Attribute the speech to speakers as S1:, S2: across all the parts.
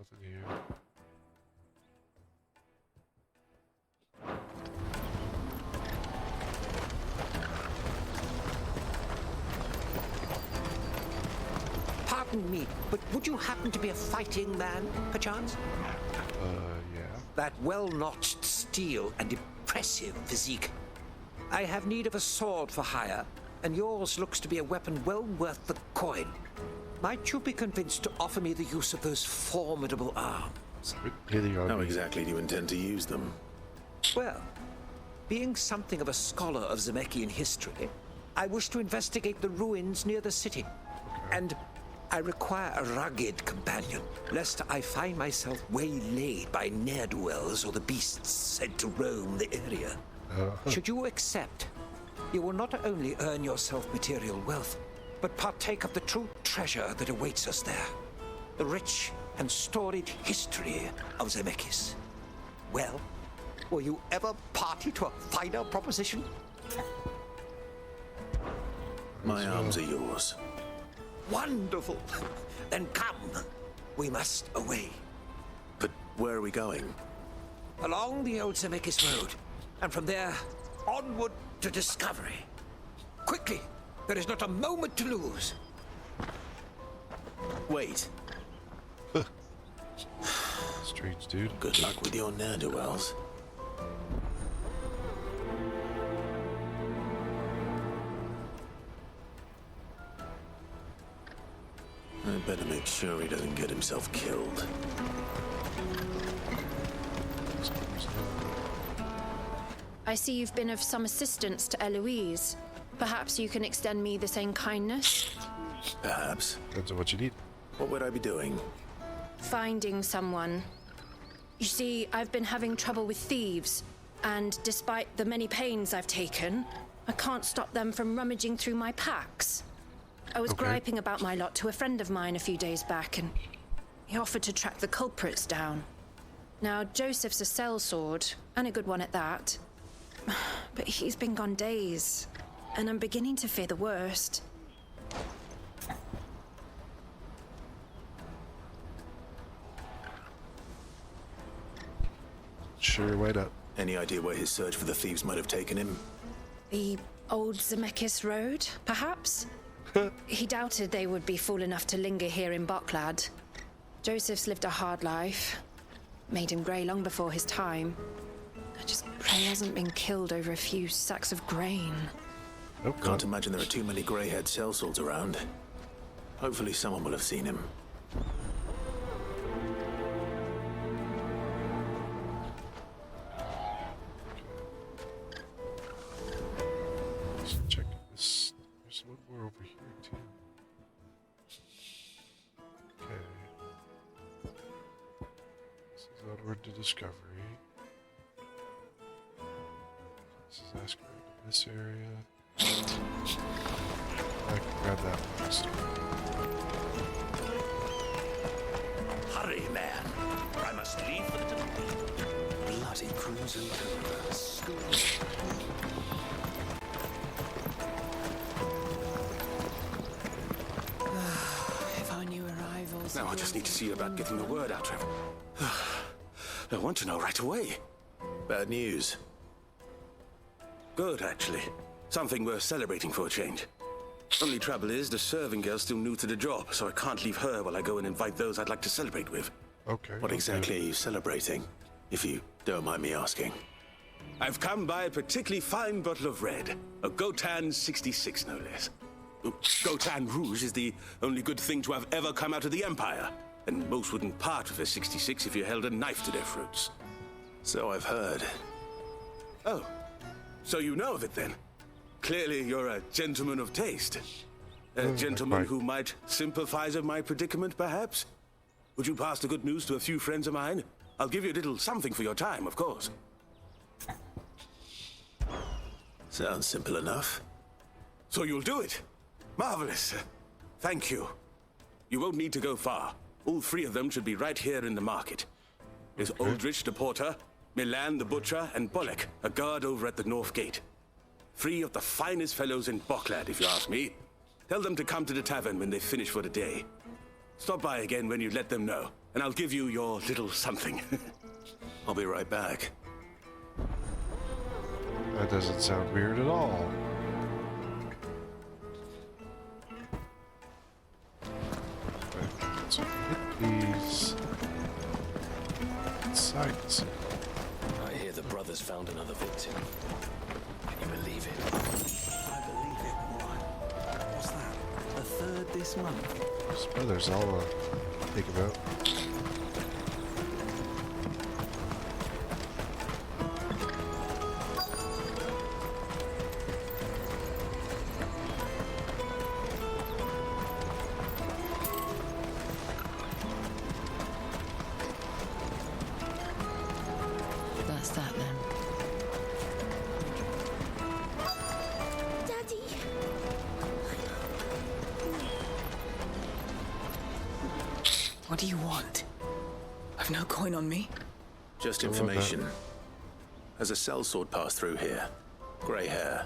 S1: Nothing here.
S2: Pardon me, but would you happen to be a fighting man, perchance?
S1: Yeah.
S2: That well-notched steel and impressive physique. I have need of a sword for hire, and yours looks to be a weapon well worth the coin. Might you be convinced to offer me the use of those formidable arms?
S3: How exactly do you intend to use them?
S2: Well, being something of a scholar of Dzemekian history, I wish to investigate the ruins near the city. And I require a rugged companion, lest I find myself waylaid by ne'er-do-wells or the beasts said to roam the area. Should you accept, you will not only earn yourself material wealth, but partake of the true treasure that awaits us there. The rich and storied history of Dzemekys. Well, were you ever party to a finer proposition?
S3: My arms are yours.
S2: Wonderful. Then come. We must away.
S3: But where are we going?
S2: Along the old Dzemekys road, and from there, onward to discovery. Quickly! There is not a moment to lose.
S3: Wait.
S1: Strange dude.
S3: Good luck with your ne'er-do-wells. I better make sure he doesn't get himself killed.
S4: I see you've been of some assistance to Eloise. Perhaps you can extend me the same kindness?
S3: Perhaps.
S1: Depends on what you need.
S3: What would I be doing?
S4: Finding someone. You see, I've been having trouble with thieves, and despite the many pains I've taken, I can't stop them from rummaging through my packs. I was griping about my lot to a friend of mine a few days back, and he offered to track the culprits down. Now, Joseph's a sellsword, and a good one at that. But he's been gone days, and I'm beginning to fear the worst.
S1: Sure, why not?
S3: Any idea where his search for the thieves might have taken him?
S4: The old Dzemekys road, perhaps? He doubted they would be fool enough to linger here in Boklad. Joseph's lived a hard life. Made him grey long before his time. I just pray he hasn't been killed over a few sacks of grain.
S1: Nope.
S3: Can't imagine there are too many grey-haired sellswords around. Hopefully someone will have seen him.
S1: Let's check this. There's one more over here too. Okay. This is onward to discovery. This is asteroid in this area. I can grab that one next.
S2: Hurry, man. I must leave for the bloody cruise and
S5: If I knew arrivals...
S3: Now I just need to see about getting the word out, Trevor. I want to know right away. Bad news.
S6: Good, actually. Something worth celebrating for a change. Only trouble is, the serving girl's still new to the job, so I can't leave her while I go and invite those I'd like to celebrate with.
S1: Okay.
S3: What exactly are you celebrating, if you don't mind me asking?
S6: I've come by a particularly fine bottle of red. A Gotan 66, no less. Gotan Rouge is the only good thing to have ever come out of the Empire. And most wouldn't part with a 66 if you held a knife to their throats.
S3: So I've heard.
S6: Oh, so you know of it then? Clearly you're a gentleman of taste. A gentleman who might sympathize with my predicament, perhaps? Would you pass the good news to a few friends of mine? I'll give you a little something for your time, of course.
S3: Sounds simple enough.
S6: So you'll do it? Marvelous. Thank you. You won't need to go far. All three of them should be right here in the market. There's Aldrich the porter, Milan the butcher, and Bolek, a guard over at the north gate. Three of the finest fellows in Boklad, if you ask me. Tell them to come to the tavern when they finish for the day. Stop by again when you let them know, and I'll give you your little something.
S3: I'll be right back.
S1: That doesn't sound weird at all. Let's hit these sites.
S3: I hear the brothers found another victim. Can you believe it?
S5: I believe it. Why? What's that? A third this month?
S1: These brothers, I'll think about.
S7: That's that then.
S4: Daddy!
S7: What do you want? I've no coin on me.
S3: Just
S1: love
S3: information. Has a sellsword passed through here? Grey hair.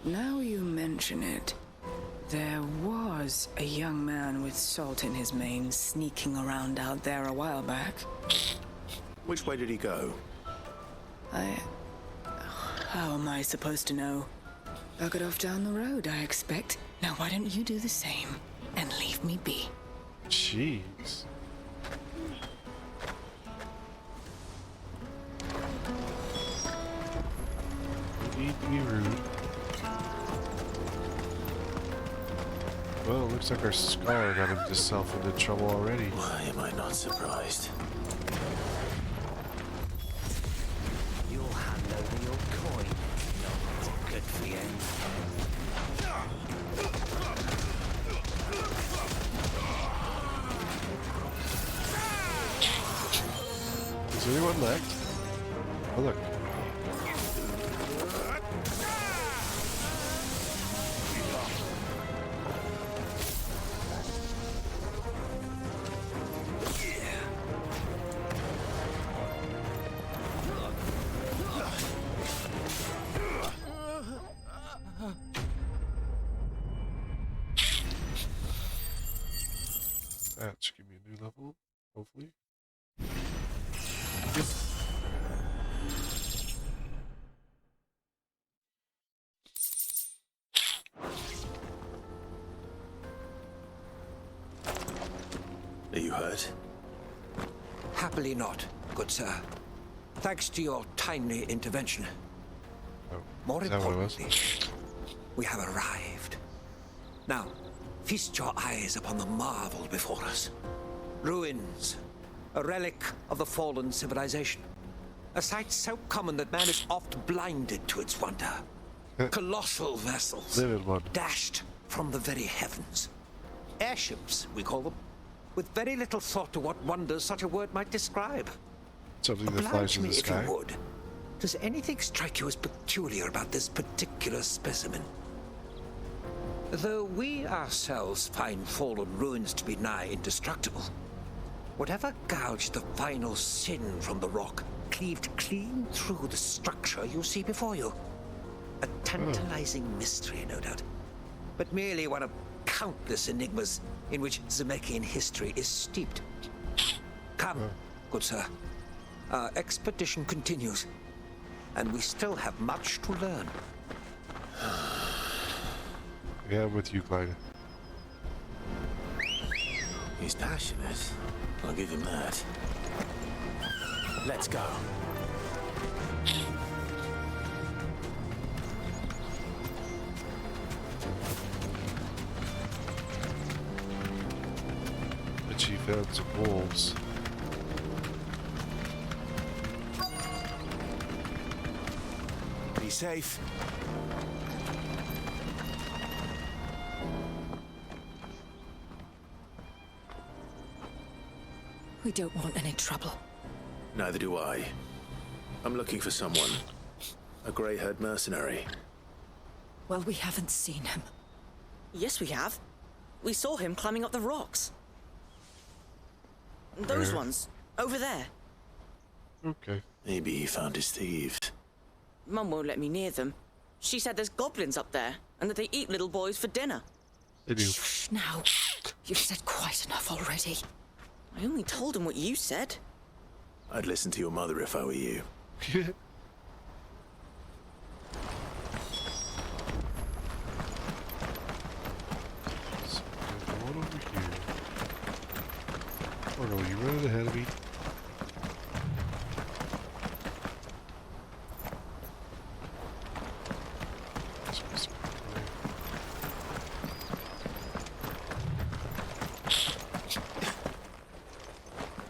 S7: Now you mention it, there was a young man with salt in his mane sneaking around out there a while back.
S3: Which way did he go?
S7: How am I supposed to know? Buggered off down the road, I expect. Now why don't you do the same and leave me be?
S1: Jeez. You need to be rude. Well, it looks like our scholar got himself into trouble already.
S3: Why am I not surprised?
S5: You'll hand over your coin. Not good for you.
S1: Is there anyone left? Oh, look. That should give me a new level, hopefully. Yep.
S3: Are you hurt?
S2: Happily not, good sir. Thanks to your timely intervention.
S1: Oh,
S2: More
S1: is that what it was?
S2: importantly, we have arrived. Now, feast your eyes upon the marvel before us. Ruins, a relic of the fallen civilization. A sight so common that man is oft blinded to its wonder. Colossal vessels,
S1: Livid one.
S2: dashed from the very heavens. Airships, we call them, with very little thought to what wonders such a word might describe.
S1: Something that flies
S2: Oblige
S1: through
S2: me
S1: the
S2: if
S1: sky.
S2: you would. Does anything strike you as peculiar about this particular specimen? Though we ourselves find fallen ruins to be nigh indestructible, whatever gouged the final sin from the rock cleaved clean through the structure you see before you. A tantalizing mystery, no doubt, but merely one of countless enigmas in which Dzemekian history is steeped. Come, good sir. Our expedition continues, and we still have much to learn.
S1: Yeah, I'm with you, Clyde.
S3: He's passionate. I'll give him that. Let's go.
S1: But she found some wolves.
S5: Be safe.
S7: We don't want any trouble.
S3: Neither do I. I'm looking for someone. A grey-haired mercenary.
S7: Well, we haven't seen him.
S8: Yes, we have. We saw him climbing up the rocks. Those
S1: Where?
S8: ones, over there.
S1: Okay.
S3: Maybe he found his thieves.
S8: Mum won't let me near them. She said there's goblins up there, and that they eat little boys for dinner.
S1: They do.
S7: Shh, now.
S8: You've said quite enough already. I only told him what you said.
S3: I'd listen to your mother if I were you.
S1: So, going over here. Oh no, you running ahead of me?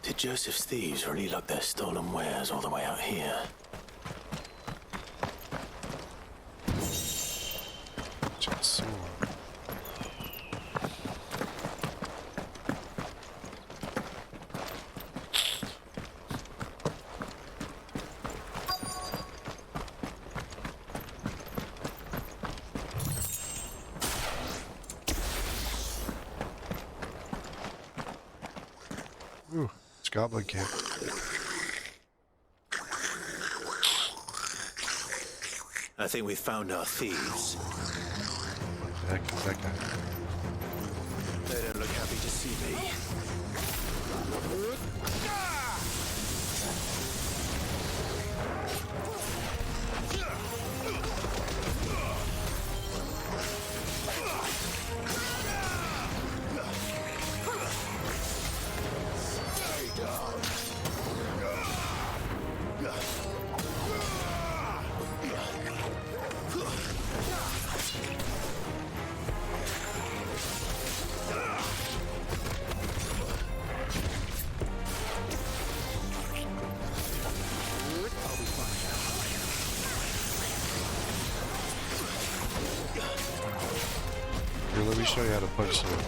S3: Did Joseph's thieves really lug their stolen wares all the way out here?
S1: Just sword. Ooh, it's Goblin Camp.
S3: I think we've found our thieves.
S1: What the heck is that guy?
S3: They don't look happy to see me.
S1: Here, let me show you how to punch someone.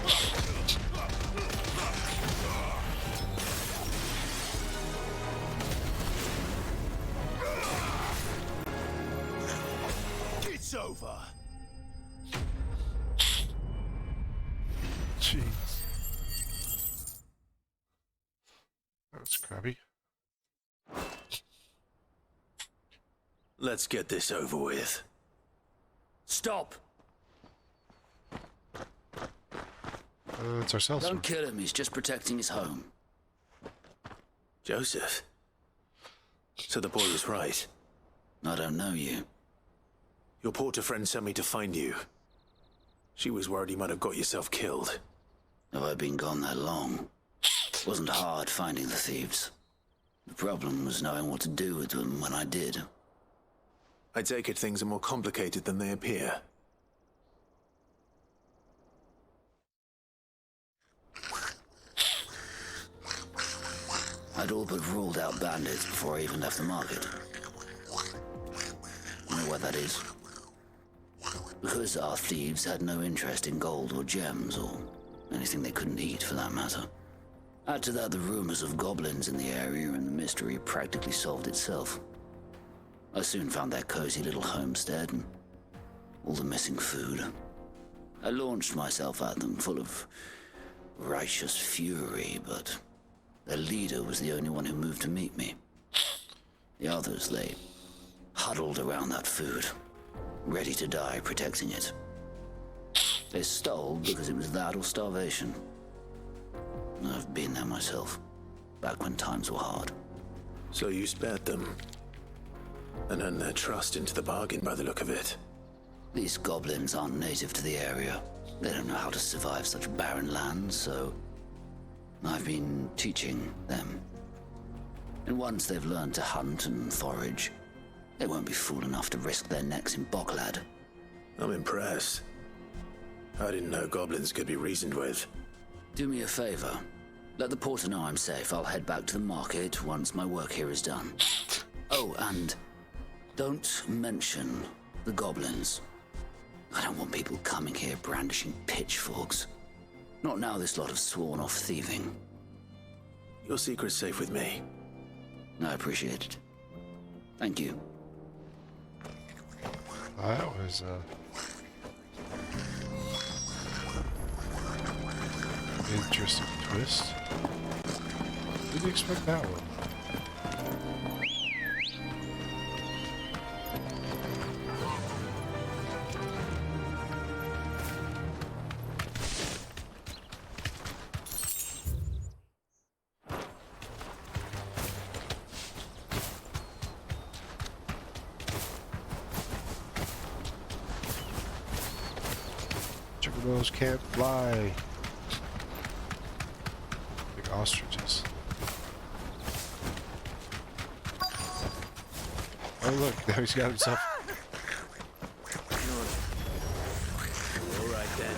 S3: It's over.
S1: Jeez. That was crabby.
S3: Let's get this over with.
S9: Stop!
S1: It's ourselves.
S9: Don't kill him, he's just protecting his home.
S3: Joseph? So the boy was right.
S9: I don't know you.
S3: Your porter friend sent me to find you. She was worried you might have got yourself killed.
S9: Have I been gone that long? It wasn't hard finding the thieves. The problem was knowing what to do with them when I did.
S3: I take it things are more complicated than they appear.
S9: I'd all but ruled out bandits before I even left the market. You know why that is? Because our thieves had no interest in gold or gems, or anything they couldn't eat for that matter. Add to that the rumors of goblins in the area, and the mystery practically solved itself. I soon found their cozy little homestead and all the missing food. I launched myself at them full of righteous fury, but their leader was the only one who moved to meet me. The others, they huddled around that food, ready to die protecting it. They stole because it was that or starvation. I've been there myself, back when times were hard.
S3: So you spared them, and earned their trust into the bargain by the look of it.
S9: These goblins aren't native to the area. They don't know how to survive such barren lands, so I've been teaching them. And once they've learned to hunt and forage, they won't be fool enough to risk their necks in Bocklad.
S3: I'm impressed. I didn't know goblins could be reasoned with.
S9: Do me a favor. Let the porter know I'm safe. I'll head back to the market once my work here is done. Oh, and don't mention the goblins. I don't want people coming here brandishing pitchforks. Not now this lot have sworn off thieving.
S3: Your secret's safe with me.
S9: I appreciate it. Thank you.
S1: That was interesting twist. Didn't expect that one. Those can't fly. Like ostriches. Oh look, now he's got himself.
S3: All right then.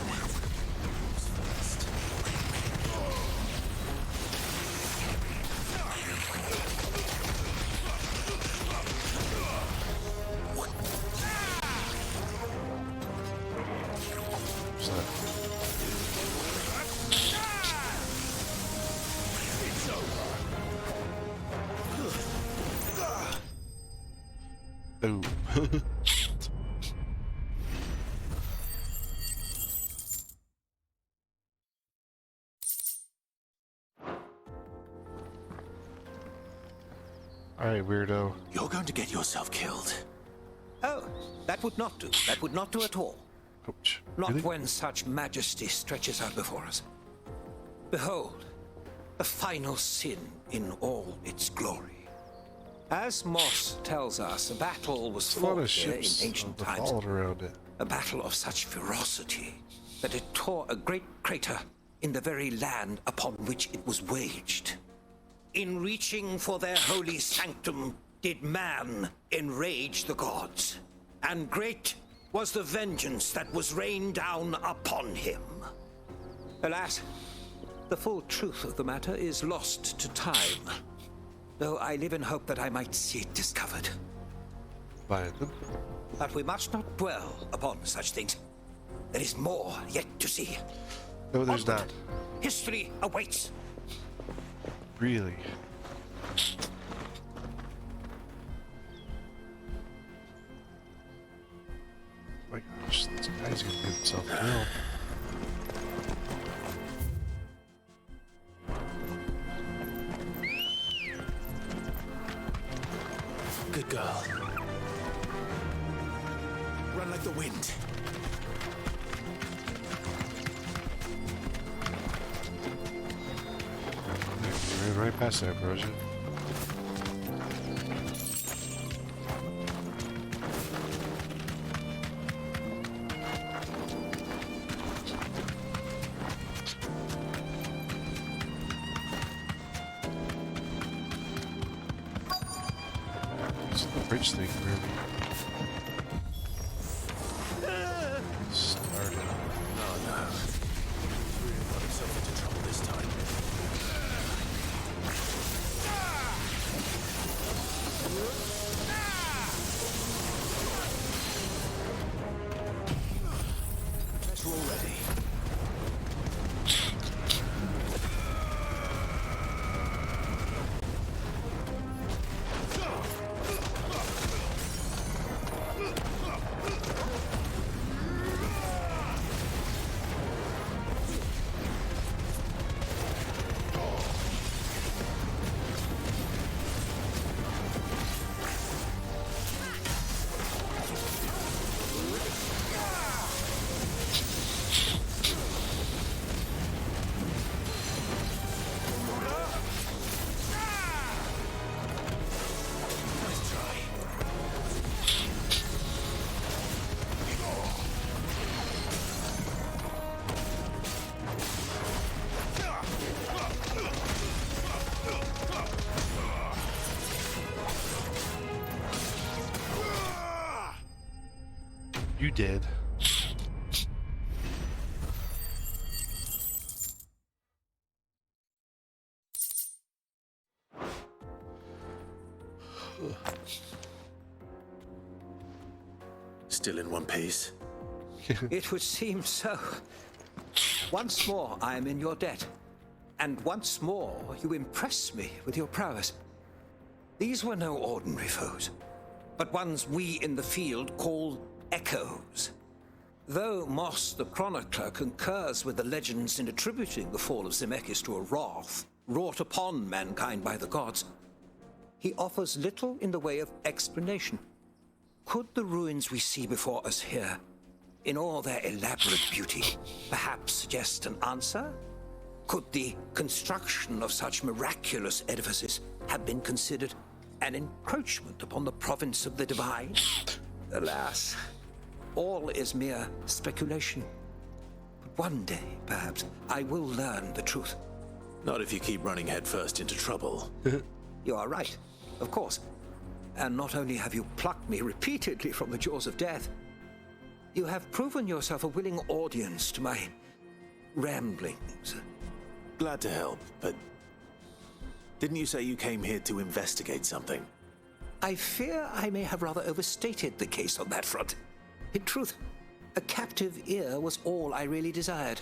S1: What's that? Boom. Alright, weirdo.
S3: You're going to get yourself killed.
S2: Oh, that would not do. That would not do at all.
S1: Ouch.
S2: Not
S1: Really?
S2: when such majesty stretches out before us. Behold, the final sin in all its glory. As Moss tells us, a battle was
S1: A lot
S2: fought
S1: of
S2: here in
S1: ships
S2: ancient times.
S1: revolved around it.
S2: A battle of such ferocity that it tore a great crater in the very land upon which it was waged. In reaching for their holy sanctum, did man enrage the gods, and great was the vengeance that was rained down upon him. Alas, the full truth of the matter is lost to time, though I live in hope that I might see it discovered.
S1: By them.
S2: But we must not dwell upon such things. There is more yet to see.
S1: No, there's
S2: Onward.
S1: not.
S2: History awaits.
S1: Really. My gosh, this guy's gonna get himself killed.
S3: Good girl. Run like the wind.
S1: Ran right past that, Broja. What's the bridge thing really? Started.
S3: Oh no. Really got himself into trouble this time. Let's roll ready.
S1: You did.
S3: Still in one piece.
S2: It would seem so. Once more I am in your debt, and once more you impress me with your prowess. These were no ordinary foes, but ones we in the field call echoes. Though Moss the chronicler concurs with the legends in attributing the fall of Dzemekys to a wrath wrought upon mankind by the gods, he offers little in the way of explanation. Could the ruins we see before us here, in all their elaborate beauty, perhaps suggest an answer? Could the construction of such miraculous edifices have been considered an encroachment upon the province of the divine? Alas, all is mere speculation. one day, perhaps, I will learn the truth.
S3: Not if you keep running headfirst into trouble.
S2: You are right, of course. And not only have you plucked me repeatedly from the jaws of death, you have proven yourself a willing audience to my ramblings.
S3: Glad to help, but didn't you say you came here to investigate something?
S2: I fear I may have rather overstated the case on that front. In truth, a captive ear was all I really desired.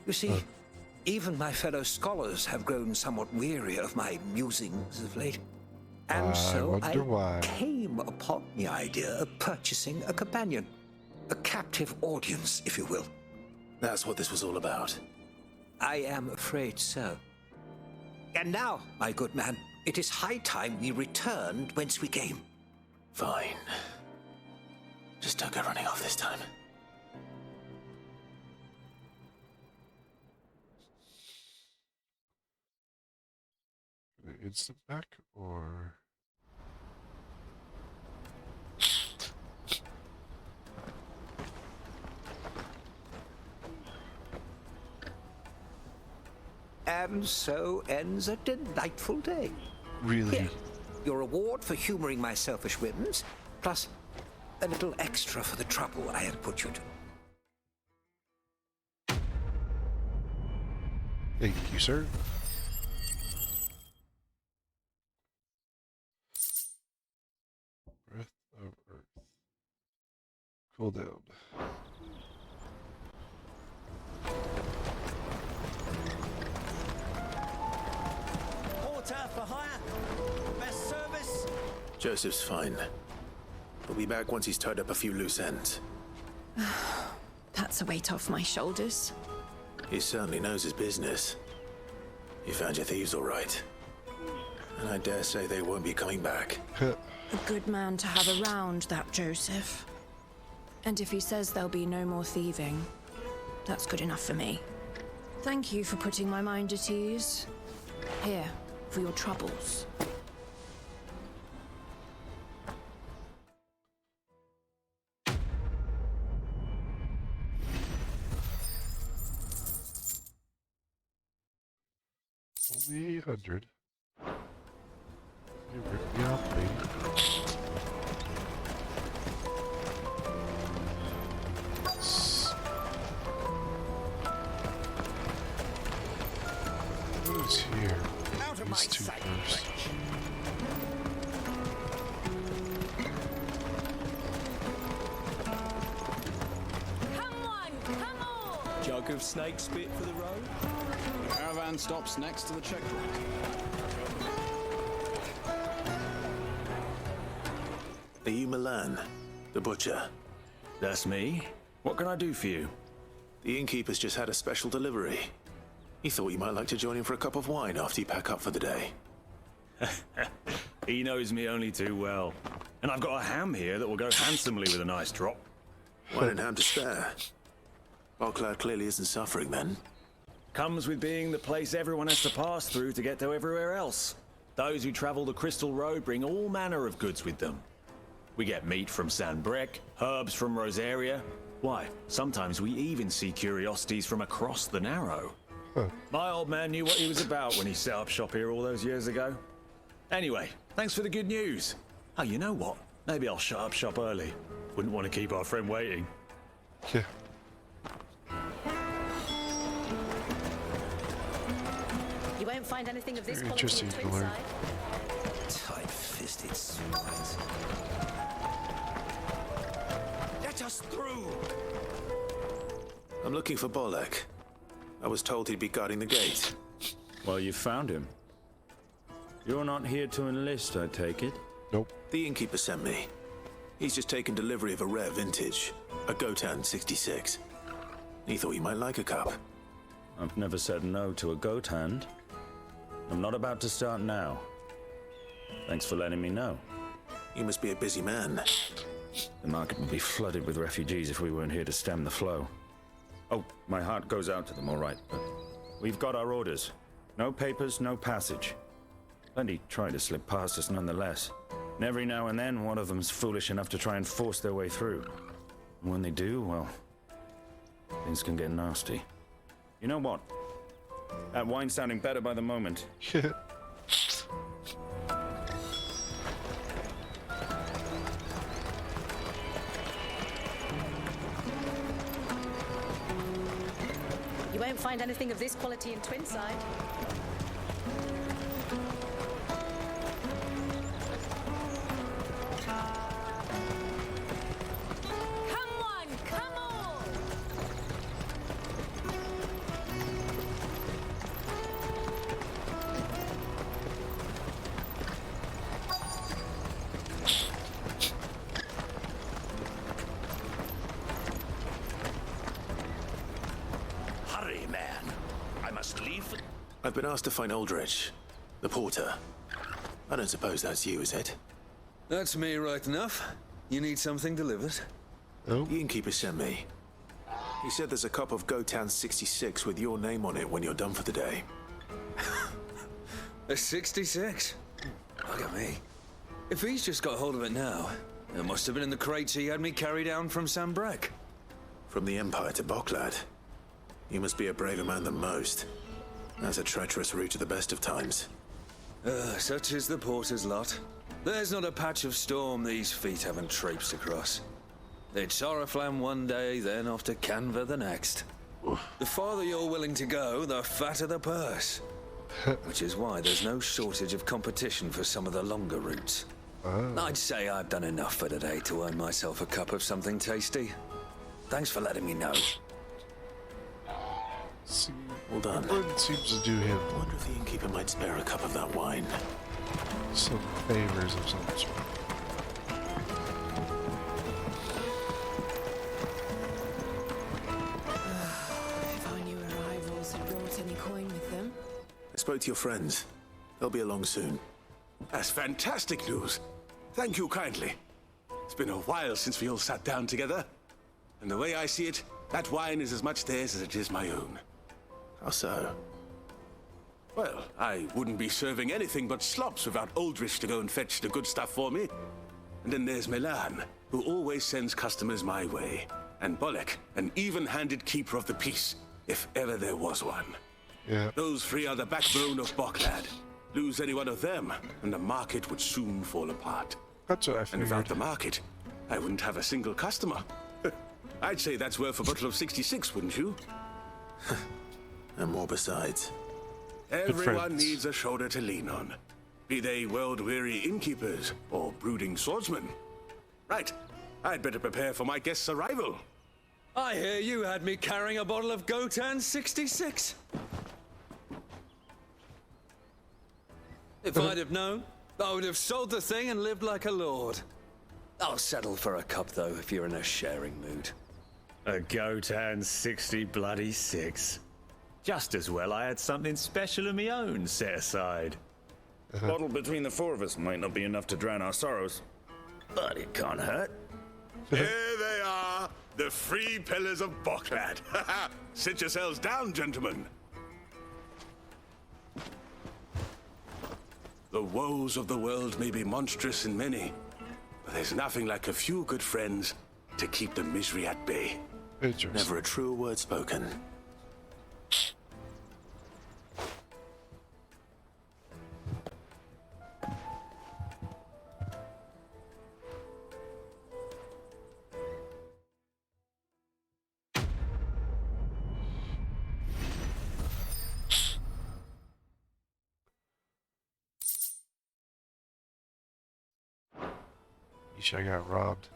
S2: You see, even my fellow scholars have grown somewhat weary of my musings of late. And so I came upon the idea of purchasing a companion. A captive audience, if you will.
S3: That's what this was all about.
S2: I am afraid so. And now, my good man, it is high time we returned whence we came.
S3: Fine. Just don't go running off this time.
S1: Instant back or
S2: And so ends a delightful day.
S1: really?
S2: Here, your reward for humoring my selfish whims, plus a little extra for the trouble I have put you to.
S1: Thank you, sir. Breath of Earth. Cool down.
S5: Porter for hire. Best service.
S3: Joseph's fine. He'll be back once he's tied up a few loose ends.
S4: That's a weight off my shoulders.
S3: He certainly knows his business. You found your thieves all right. And I dare say they won't be coming back.
S4: A good man to have around, that Joseph. And if he says there'll be no more thieving, that's good enough for me. Thank you for putting my mind at ease. Here, for your troubles.
S1: Only 800. You ripped me off, baby. What is here?
S5: Out of my
S1: These two
S5: sight,
S1: first.
S4: Come on, come on!
S5: Jug of snake spit for the road.
S10: The caravan stops next to the checkpoint.
S3: Are you Milan, the butcher?
S11: That's me. What can I do for you?
S3: The innkeeper's just had a special delivery. He thought you might like to join him for a cup of wine after you pack up for the day.
S11: He knows me only too well. And I've got a ham here that will go handsomely with a nice drop.
S3: Wine and ham to spare. Barcloud clearly isn't suffering then.
S11: Comes with being the place everyone has to pass through to get to everywhere else. Those who travel the Crystal Road bring all manner of goods with them. We get meat from Sanbrec, herbs from Rosaria. Why, sometimes we even see curiosities from across the Narrow. My old man knew what he was about when he set up shop here all those years ago. Anyway, thanks for the good news. Oh, you know what? Maybe I'll shut up shop early. Wouldn't want to keep our friend waiting.
S1: Yeah.
S8: You won't find anything of this
S1: Very
S8: quality in
S1: interesting to learn.
S8: Twinside.
S2: Tight-fisted swines. Let us through!
S3: I'm looking for Bolek. I was told he'd be guarding the gate.
S12: Well, you found him. You're not here to enlist, I take it?
S1: Nope.
S3: The innkeeper sent me. He's just taken delivery of a rare vintage, a Gotan 66. He thought you might like a cup.
S12: I've never said no to a goat hand. I'm not about to start now. Thanks for letting me know.
S3: You must be a busy man.
S12: The market would be flooded with refugees if we weren't here to stem the flow. Oh, my heart goes out to them, all right, but we've got our orders. No papers, no passage. Plenty try to slip past us nonetheless. And every now and then, one of them's foolish enough to try and force their way through. And when they do, well, things can get nasty. You know what? That wine's sounding better by the moment.
S13: You won't find anything of this quality in Twinside.
S3: I've been asked to find Aldrich, the porter. I don't suppose that's you, is it?
S14: That's me right enough. You need something delivered?
S3: Oh. The innkeeper sent me. He said there's a cup of Gotan 66 with your name on it when you're done for the day.
S14: A 66? Look at me. If he's just got hold of it now, it must have been in the crates he had me carry down from Sambrek.
S3: From the Empire to Boklad. You must be a braver man than most. That's a treacherous route to the best of times.
S14: Such is the porter's lot. There's not a patch of storm these feet haven't traipsed across. It's Oriflamme one day, then off to Canva the next. The farther you're willing to go, the fatter the purse. Which is why there's no shortage of competition for some of the longer routes. I'd say I've done enough for today to earn myself a cup of something tasty. Thanks for letting me know.
S3: Well done.
S1: It seems to do him.
S3: I wonder if the innkeeper might spare a cup of that wine.
S1: Some favors of some sort.
S7: If our new arrivals had brought any coin with them.
S3: I spoke to your friends. They'll be along soon.
S6: That's fantastic news. Thank you kindly. It's been a while since we all sat down together. And the way I see it, that wine is as much theirs as it is my own.
S3: How so?
S6: Well, I wouldn't be serving anything but slops without Aldrich to go and fetch the good stuff for me. And then there's Milan, who always sends customers my way. And Bolek, an even-handed keeper of the peace, if ever there was one.
S1: Yeah.
S6: Those three are the backbone of Boklad. Lose any one of them, and the market would soon fall apart.
S1: That's what I figured.
S6: And without the market, I wouldn't have a single customer. I'd say that's worth a bottle of 66, wouldn't you?
S3: And more besides.
S6: Everyone needs a shoulder to lean on. Be they world-weary innkeepers or brooding swordsmen. Right, I'd better prepare for my guest's arrival.
S14: I hear you had me carrying a bottle of Gotan 66. If I'd have known, I would have sold the thing and lived like a lord. I'll settle for a cup, though, if you're in a sharing mood.
S11: A Gotan 66. Just as well I had something special of my own set aside.
S12: A bottle between the four of us might not be enough to drown our sorrows, but it can't hurt.
S6: Here they are, the three pillars of Boklad. Sit yourselves down, gentlemen. The woes of the world may be monstrous in many, but there's nothing like a few good friends to keep the misery at bay.
S3: Never a truer word spoken.
S1: I got robbed.